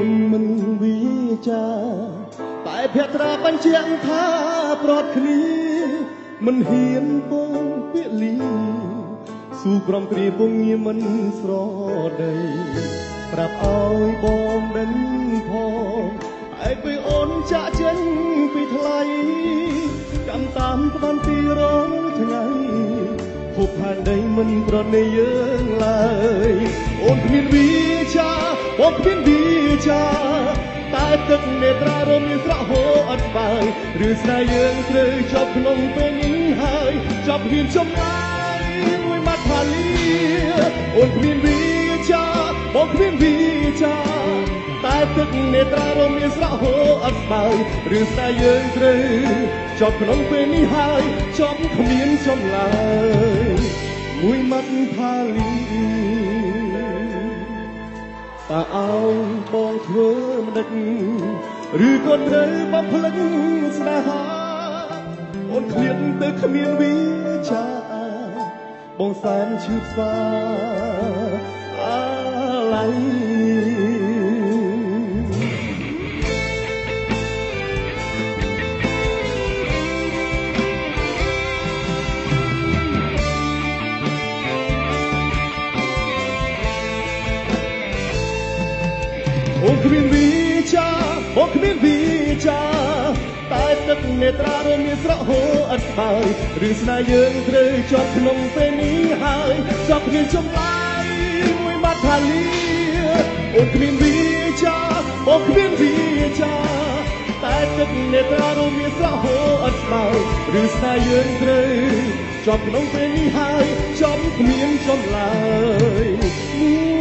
នមិនវិចាតែភក្ត្រាបញ្ជាក់ថាប្រត់គ្នាមិនហ៊ានបងពាក្យលីស៊ូក្រំគ្រាពងងារមិនស្រដីប្រាប់ឲ្យបងដឹងផងឯពេលអូនចាក់ចេញពីថ្លៃកម្មតាមក្បានពីរងថ្ងៃភពផែនដីមិនប្រណីយើងឡើយអូនគ្មានវិចាបងគ្មានវិចាតែទឹកនេត្រារមមានស្រក់ហូរអត់បើឬស្នេហ៍យើងត្រូវចប់ក្នុងពេលនេះហើយចប់ហ៊ានចំណាយមួយម៉ាត់ផាលីអូនគ្មានវិចាបងគ្មានវិចាតែទឹកនេត្រារមមានស្រក់ហូរអត់បើឬស្នេហ៍យើងត្រូវចប់ក្នុងពេលនេះហើយចប់គ្មានចំឡើយមួយម៉ាត់ផាលីតើអោបងធ្វើមិនដេចឬក៏ត្រូវបំភ្លេចស្នេហាអូនឃ្លានទៅគ្មានវិចាបងសែនឈឺស្វាអាឡ័យអូនគ្មានវិចាបងគ្មានវិចាតែទឹកនេត្រារមមានស្រក់ហូរអត់បើឬស្នេហ៍យើងត្រូវចប់ក្នុងពេលនេះហើយចប់គ្នាចំឡាយមួយម៉ាត់ផាលីអូនគ្មានវិចាបងគ្មានវិចាតែទឹកនេត្រារមមានស្រក់ហូរអត់បើឬស្នេហ៍យើងត្រូវចប់ក្នុងពេលនេះហើយចប់គ្មានចំឡើយ